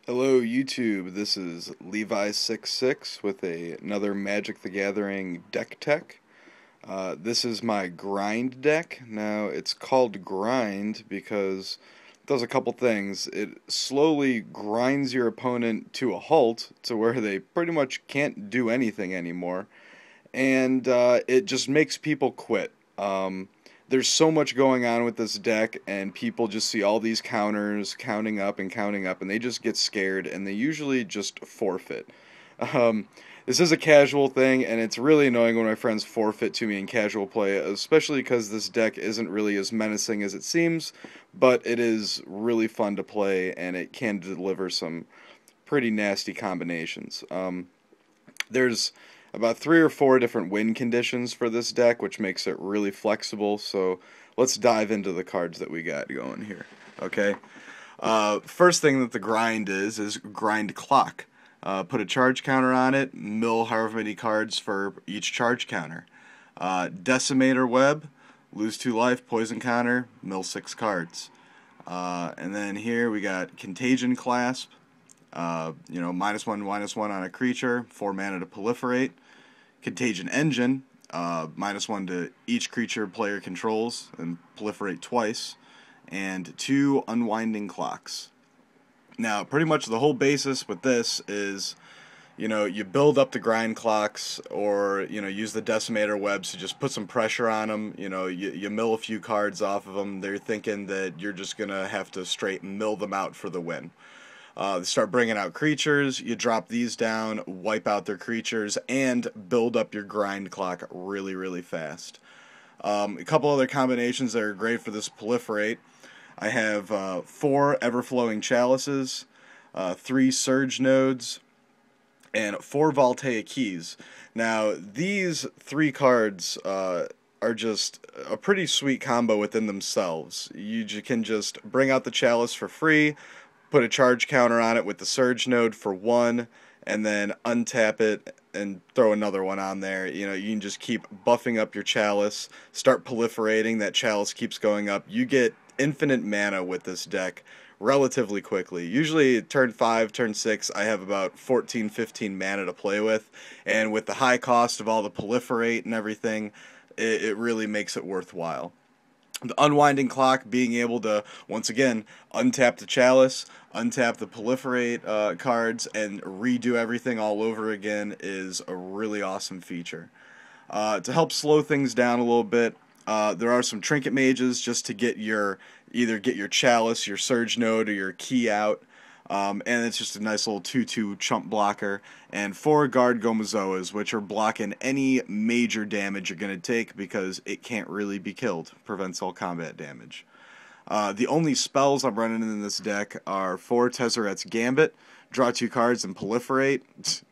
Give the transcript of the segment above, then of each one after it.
Hello YouTube, this is Levi66 with another Magic the Gathering deck tech. This is my grind deck. Now it's called grind because it does a couple things. It slowly grinds your opponent to a halt to where they pretty much can't do anything anymore, and it just makes people quit. There's so much going on with this deck, and people just see all these counters counting up, and they just get scared, and they usually just forfeit. Um, this is a casual thing, and it's really annoying when my friends forfeit to me in casual play, especially because this deck isn't really as menacing as it seems, but it is really fun to play, and it can deliver some pretty nasty combinations. There's about 3 or 4 different win conditions for this deck, which makes it really flexible. So let's dive into the cards that we got going here. Okay. First thing that the grind is Grindclock. Put a charge counter on it, mill however many cards for each charge counter. Decimator Web, lose 2 life, poison counter, mill 6 cards. And then here we got Contagion Clasp. -1/-1 on a creature, 4 mana to proliferate. Contagion Engine, -1 to each creature player controls and proliferate twice. And 2 Unwinding Clocks. Now, pretty much the whole basis with this is, you build up the grind clocks, or, use the decimator webs to just put some pressure on them. You mill a few cards off of them. They're thinking that you're just going to have to straight mill them out for the win. Start bringing out creatures, you drop these down, wipe out their creatures, and build up your grind clock really, really fast. A couple other combinations that are great for this proliferate. I have 4 Everflowing Chalices, 3 Surge Nodes, and 4 Voltaic Keys. Now, these 3 cards are just a pretty sweet combo within themselves. You can just bring out the Chalice for free, put a charge counter on it with the Surge Node for 1, and then untap it and throw another one on there. You can just keep buffing up your Chalice, start proliferating, that Chalice keeps going up. You get infinite mana with this deck relatively quickly. Usually turn 5, turn 6, I have about 14, 15 mana to play with, and with the high cost of all the proliferate and everything, it really makes it worthwhile. The Unwinding Clock, being able to, once again, untap the Chalice, untap the Proliferate cards, and redo everything all over again, is a really awesome feature. To help slow things down a little bit, there are some Trinket Mages just to get either get your Chalice, your Surge Node, or your Key out. And it's just a nice little 2/2 chump blocker. And 4 Guard Gomazoas, which are blocking any major damage you're going to take because it can't really be killed. Prevents all combat damage. The only spells I'm running in this deck are 4 Tezzeret's Gambit, draw 2 cards and proliferate.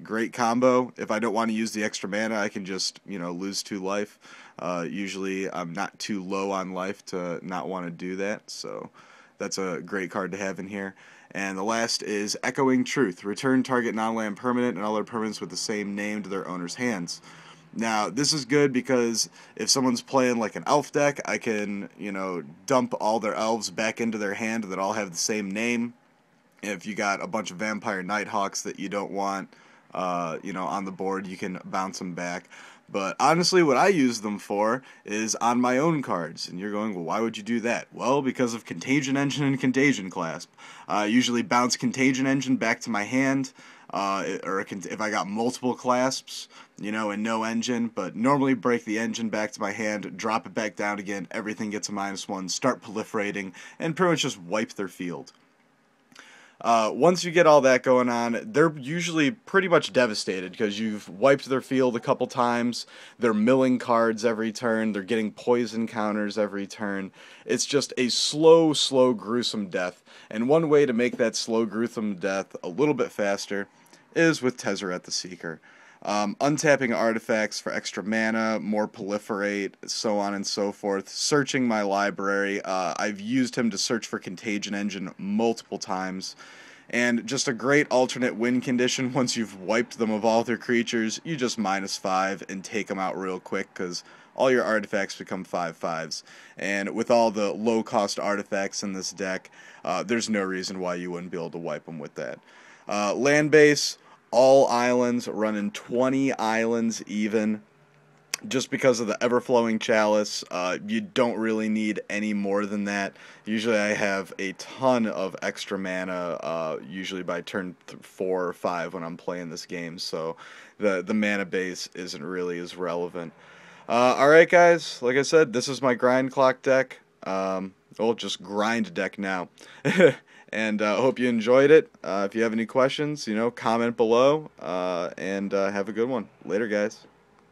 Great combo. If I don't want to use the extra mana, I can just, lose 2 life. Usually I'm not too low on life to not want to do that, so that's a great card to have in here. And the last is Echoing Truth. Return target non-land permanent and other permanents with the same name to their owner's hands. Now, this is good because if someone's playing like an elf deck, I can, dump all their elves back into their hand that all have the same name. If you got a bunch of Vampire Nighthawks that you don't want, on the board, you can bounce them back. But honestly, what I use them for is on my own cards. And you're going, well, why would you do that? Well, because of Contagion Engine and Contagion Clasp. I usually bounce Contagion Engine back to my hand, or if I got multiple clasps, and no engine, but normally break the engine back to my hand, drop it back down again, everything gets a -1, start proliferating, and pretty much just wipe their field. Once you get all that going on, they're usually pretty much devastated because you've wiped their field a couple times. They're milling cards every turn. They're getting poison counters every turn. It's just a slow, gruesome death. And one way to make that slow, gruesome death a little bit faster is with Tezzeret the Seeker. Untapping artifacts for extra mana, more proliferate, so on and so forth. Searching my library. I've used him to search for Contagion Engine multiple times. And just a great alternate win condition. Once you've wiped them of all their creatures, you just -5 and take them out real quick, because all your artifacts become 5/5s. And with all the low-cost artifacts in this deck, there's no reason why you wouldn't be able to wipe them with that. Land base, all islands, running 20 islands even. Just because of the ever-flowing chalice, you don't really need any more than that. Usually I have a ton of extra mana, usually by turn 4 or 5 when I'm playing this game, so the mana base isn't really as relevant. Alright guys, like I said, this is my Grindclock deck. Well, just grind deck now. And I hope you enjoyed it. If you have any questions, comment below, and have a good one. Later, guys.